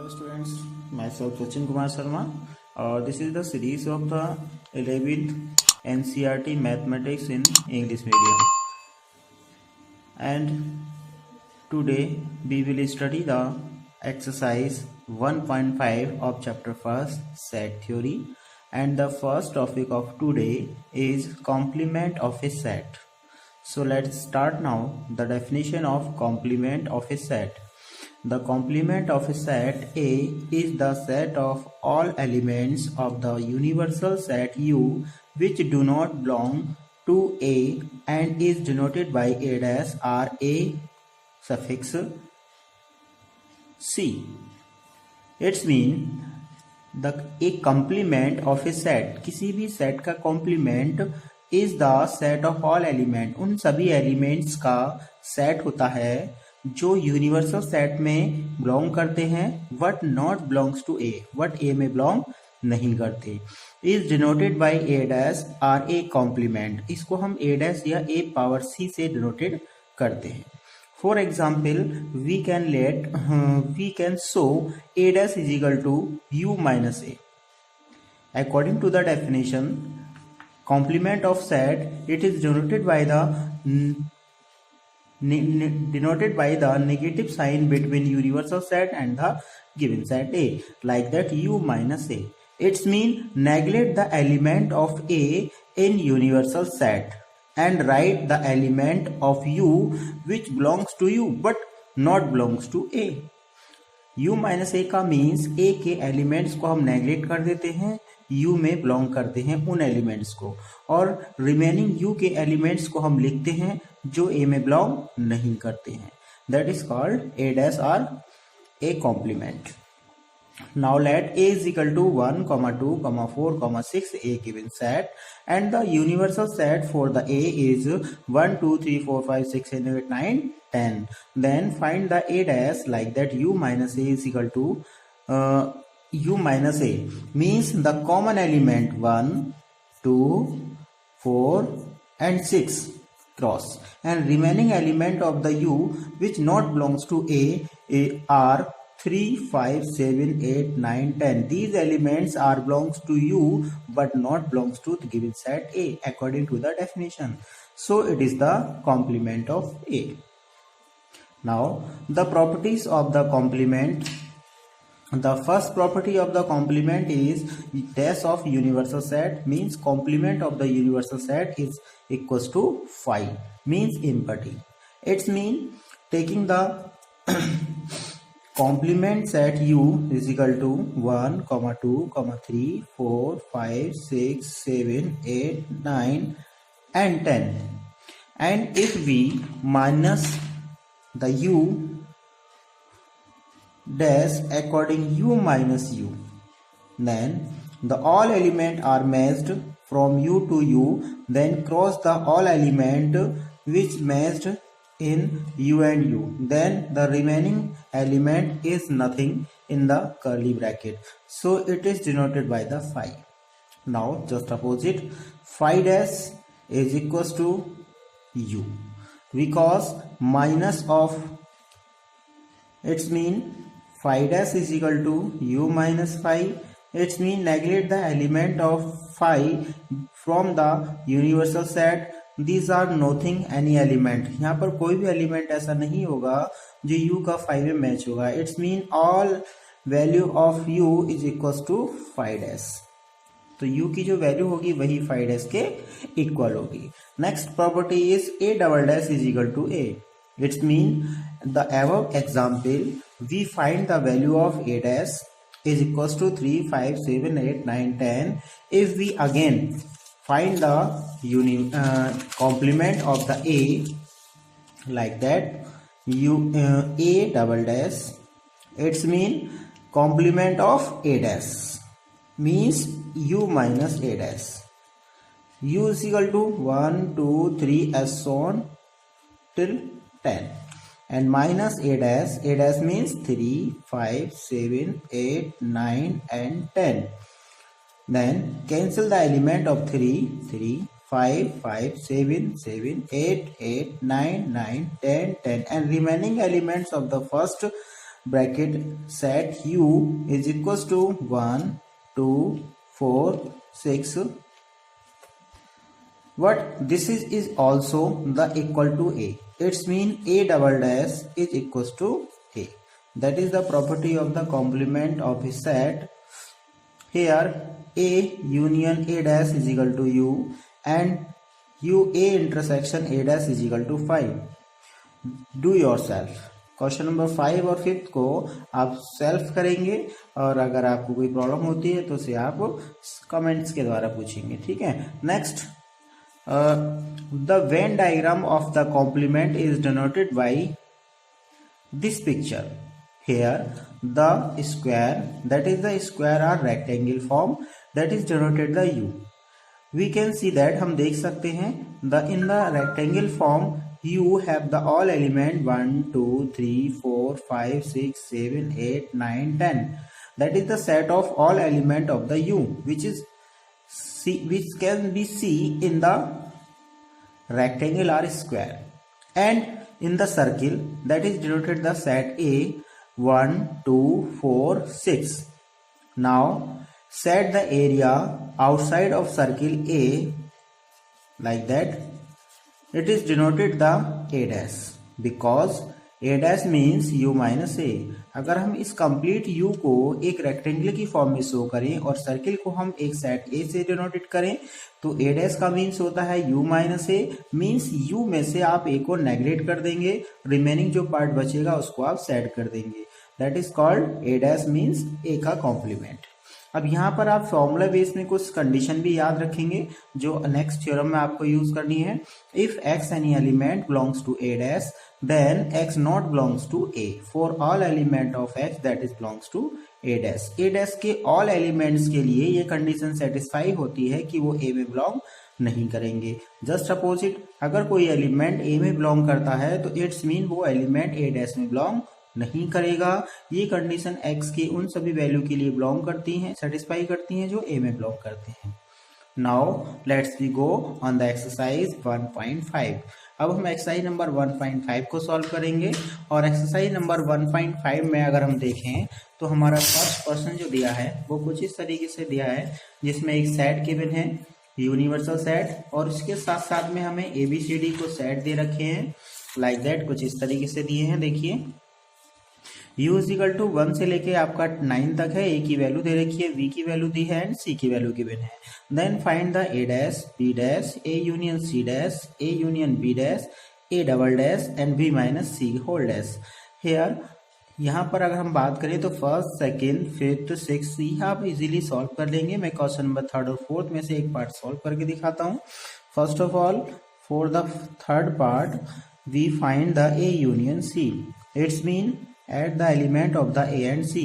Hello students, myself Sachin Kumar Sharma. This is the series of the 11th NCERT Mathematics in English medium. And today we will study the exercise 1.5 of chapter 1st set theory. And the first topic of today is complement of a set. So let's start now. The definition of complement of a set. The complement of a set A is the set of all elements of the universal set U which do not belong to A and is denoted by A dash or A suffix C. It means a complement of a set, किसी भी set का complement is the set of all element, उन सभी elements का set होता है जो universal set में बिलोंग करते हैं but not belongs to A, but A में बिलोंग नहीं करते. Is denoted by A dash or A complement, इसको हम ए डैश या ए पावर सी से डिनोटेड करते हैं. For example we can show A dash is equal to U minus A. According to the definition complement of set, it is denoted by the negative sign between universal set and the given set A, like that U minus A. It's mean neglect the element of A in universal set and write the element of U which belongs to U but not belongs to A. U minus A का means A के elements को हम neglect कर देते हैं, U में belong करते हैं उन एलिमेंट्स को, और रिमेनिंग U के एलिमेंट्स को हम लिखते हैं जो A में बिलोंग नहीं करते हैं. That is called A dash or A complement. Now let A is equal to 1, 2, 4, 6 A given set and the universal set for the A is 1, 2, 3, 4, 5, 6, 7, 8, 9, 10. Then find the A dash, like that U minus A is equal to U minus A means the common element 1, 2, 4 and 6 cross, and remaining element of the U which not belongs to A are 3, 5, 7, 8, 9, 10. These elements are belongs to U but not belongs to the given set A according to the definition. So it is the complement of A. Now the properties of the complement. The first property of the complement is dash of universal set, means complement of the universal set is equals to phi, means empty. It's mean taking the complement set U is equal to 1, 2, 3, 4, 5, 6, 7, 8, 9 and 10. And if we minus the U dash according U minus U, then the all element are matched from U to U, then cross the all element which matched in U and U, then the remaining element is nothing in the curly bracket, so it is denoted by the phi. Now just opposite, phi dash is equals to U because minus of, it's mean phi dash is equal to U minus phi. It's mean neglect the element of phi from the universal set. These are nothing any element. यहाँ पर कोई भी element ऐसा नहीं होगा जो U का phi में मैच होगा. It's mean all value of U is equals to phi dash. तो U की जो वैल्यू होगी वही phi dash के इक्वल होगी. Next property is A double dash is equal to A. It's mean the above example we find the value of A dash is equals to 3, 5, 7, 8, 9, 10. If we again find the complement of the A, like that A double dash, it's mean complement of A dash means U minus A dash. U is equal to 1, 2, 3 as so on till 10, and minus A dash means 3, 5, 7, 8, 9 and 10. Then cancel the element of 3, 5, 5, 7, 7, 8, 8, 9, 9, 10, 10 and remaining elements of the first bracket set u is equals to 1 2 4 6. What this is also the equal to a. It's mean a double dash is equals to a. That is the property of the complement of a set. Here a union a dash is equal to u and u a intersection a dash is equal to 5. Do yourself. Question number 5 और 5 को आप self करेंगे और अगर आपको कोई problem होती है तो उसे आप कमेंट्स के द्वारा पूछेंगे, ठीक है। Next, the Venn diagram of the complement is denoted by this picture. Here the square, that is the square or rectangle form, that is denoted the u. We can see that, हम देख सकते हैं, in the rectangle form u have the all element 1 2 3 4 5 6 7 8 9 10. That is the set of all element of the u which can be seen in the rectangle or square. And in the circle, that is denoted the set a 1 2 4 6. Now set the area outside of circle a like that. It is denoted the a dash because a dash means u minus a. अगर हम इस complete u को एक rectangle की form में show करें और circle को हम एक सेट a से डिनोटेड करें तो a डैश का मीन्स होता है u minus a. Means u में से आप a को नेग्लेक्ट कर देंगे, रिमेनिंग जो पार्ट बचेगा उसको आप सेट कर देंगे. That is called a dash means a का कॉम्प्लीमेंट. अब यहाँ पर आप फॉर्मूला बेस में कुछ कंडीशन भी याद रखेंगे जो नेक्स्ट थ्योरम में आपको यूज करनी है. If x any element belongs to a dash then x not belongs to a for all element of x that is belongs to a dash. a dash के all elements के लिए ये condition satisfy होती है कि वो a में belong नहीं करेंगे. जस्ट अपोजिट, अगर कोई एलिमेंट a में बिलोंग करता है तो इट्स मीन वो एलिमेंट a डैश में बिलोंग नहीं करेगा. ये कंडीशन x की उन सभी वैल्यू के लिए बिलोंग करती हैं, सेटिस्फाई करती हैं जो a में बिलोंग करते हैं. Now let's we go on the exercise 1.5. अब हम एक्सरसाइज नंबर 1.5 को सॉल्व करेंगे और एक्सरसाइज नंबर 1.5 में अगर हम देखें तो हमारा फर्स्ट क्वेश्चन जो दिया है वो कुछ इस तरीके से दिया है जिसमें एक सेट गिवन है, यूनिवर्सल सेट, और इसके साथ साथ में हमें ABCD को सेट दे रखे हैं लाइक दैट. कुछ इस तरीके से दिए हैं. देखिए u इज इक्वल टू 1 से लेके आपका 9 तक है. a की वैल्यू दे रखी है, v की वैल्यू दी है एंड c की वैल्यू गिवन है. Then find the a dash b dash a union c dash a union b dash a double dash and b minus c whole dash. Here यहाँ पर अगर हम बात करें तो फर्स्ट सेकेंड फिफ्थ सिक्स ये आप इजीली सॉल्व कर लेंगे. मैं क्वेश्चन नंबर 3rd और 4th में से एक पार्ट सॉल्व करके दिखाता हूँ. First of all for the third part we find the a union c. It's mean add the element of the a and c.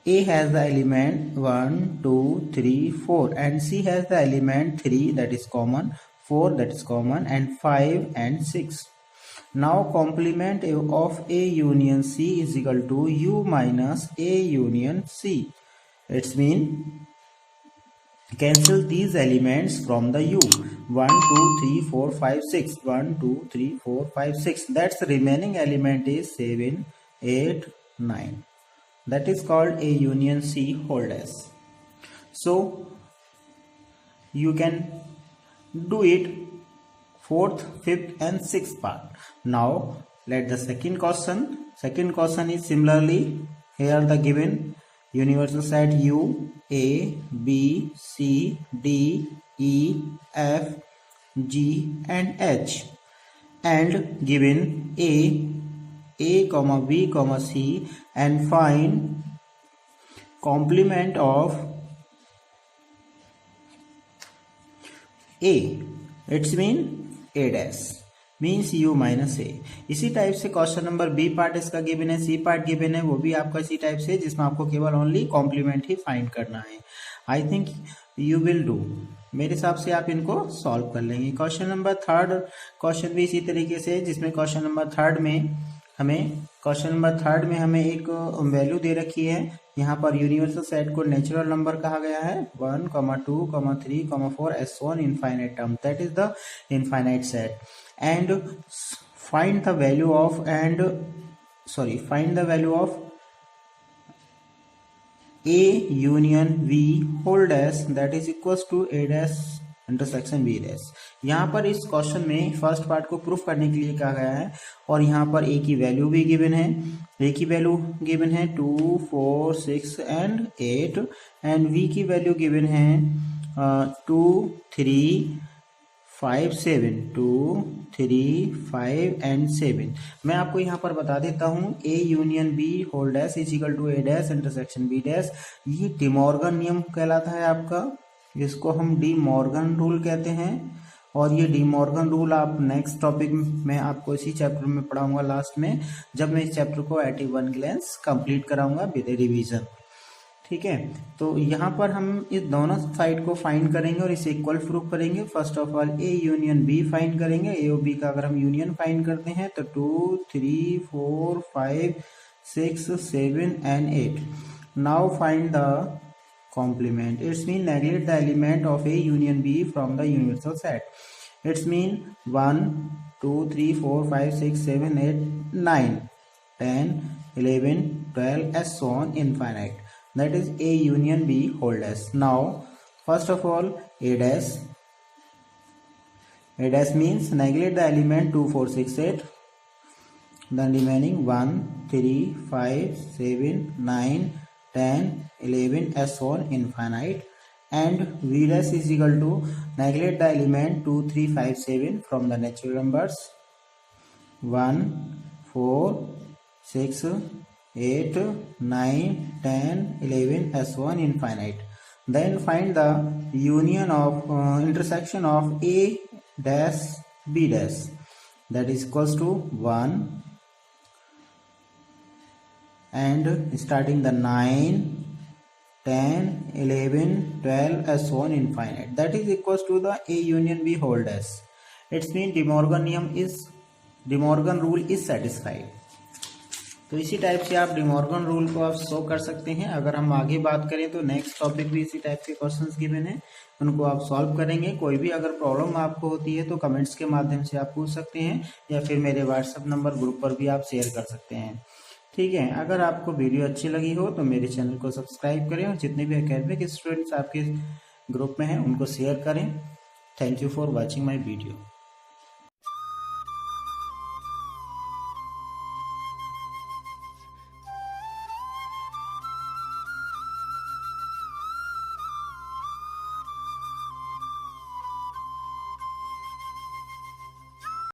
a has the element 1 2 3 4 and c has the element 3 that is common, 4 that is common, and 5 and 6. Now complement of a union c is equal to u minus a union c. It's mean cancel these elements from the u. 1 2 3 4 5 6 1 2 3 4 5 6. That's remaining element is 7 8 9. That is called a union c whole dash. So you can do it 4th 5th and 6th part. Now let the second question is similarly here the given universal set u a b c d e f g and h and given a comma b comma c and find complement of a. It's mean a dash means u minus a. इसी type से question number B part इसका given है, C part given है, वो भी आपका इसी type से जिसमें आपको केवल ओनली कॉम्प्लीमेंट ही फाइंड करना है. I think you will do. मेरे हिसाब से आप इनको सॉल्व कर लेंगे. क्वेश्चन नंबर 3rd क्वेश्चन भी इसी तरीके से जिसमें क्वेश्चन नंबर 3rd में हमें एक वैल्यू दे रखी है. यहाँ पर यूनिवर्सल सेट को नेचुरल नंबर कहा गया है 1 2 3 4 S one infinite term. That is the infinite set and find the value of and find the value of A union V whole dash that is equals to A dash intersection B dash। यहाँ पर इस question में first part को proof करने के लिए कहा गया है और यहाँ पर A की वैल्यू भी गिवन है। A की वैल्यू गिवन है 2, 4, 6 एंड 8 एंड V की वैल्यू गिवन है 2, 3, 5, 7, 2, 3, 5 एंड 7। मैं आपको यहाँ पर बता देता हूँ A union B whole dash is equal to A dash intersection B dash. ये डी मॉर्गन नियम कहलाता है आपका, इसको हम डी मॉर्गन रूल कहते हैं। और ये डी मॉर्गन रूल आप नेक्स्ट टॉपिक में आपको इसी चैप्टर में पढ़ाऊंगा लास्ट में, जब मैं इस चैप्टर को एट ए वन ग्लैंस कंप्लीट कराऊंगा विद ए रिवीजन। ठीक है, तो यहाँ पर हम इस दोनों साइड को फाइंड करेंगे और इसे इक्वल प्रूफ करेंगे। First of all A union B find करेंगे। ए और बी का अगर हम यूनियन फाइंड करते हैं तो 2, 3, 4, 5, 6, 7 and 8। Now find the complement. It's mean neglect the element of A union B from the universal set. It's mean 1, 2, 3, 4, 5, 6, 7, 8, 9, 10, 11, 12 as so on infinite. That is A union B whole dash. Now first of all A dash. A dash means neglect the element 2, 4, 6, 8. Then remaining 1, 3, 5, 7, 9, 10, 11 as so on infinite, and V dash is equal to neglect the element 2, 3, 5, 7 from the natural numbers 1, 4, 6, 8, 9, 10, 11 as so on infinite. Then find the union of intersection of A dash B dash, that is equals to 1 and starting the 9, 10, 11, 12 as so on infinite, that is equals to the A union B whole dash. It's mean De Morgan rule is satisfied. तो इसी type से आप De Morgan rule को आप show कर सकते हैं। अगर हम आगे बात करें तो नेक्स्ट टॉपिक भी इसी टाइप के क्वेश्चंस गिवन है, उनको आप सॉल्व करेंगे। कोई भी अगर प्रॉब्लम आपको होती है तो कमेंट्स के माध्यम से आप पूछ सकते हैं या फिर मेरे व्हाट्सएप नंबर ग्रुप पर भी आप शेयर कर सकते हैं। ठीक है, अगर आपको वीडियो अच्छी लगी हो तो मेरे चैनल को सब्सक्राइब करें और जितने भी एकेडमिक स्टूडेंट्स आपके ग्रुप में हैं उनको शेयर करें। Thank you for watching my video.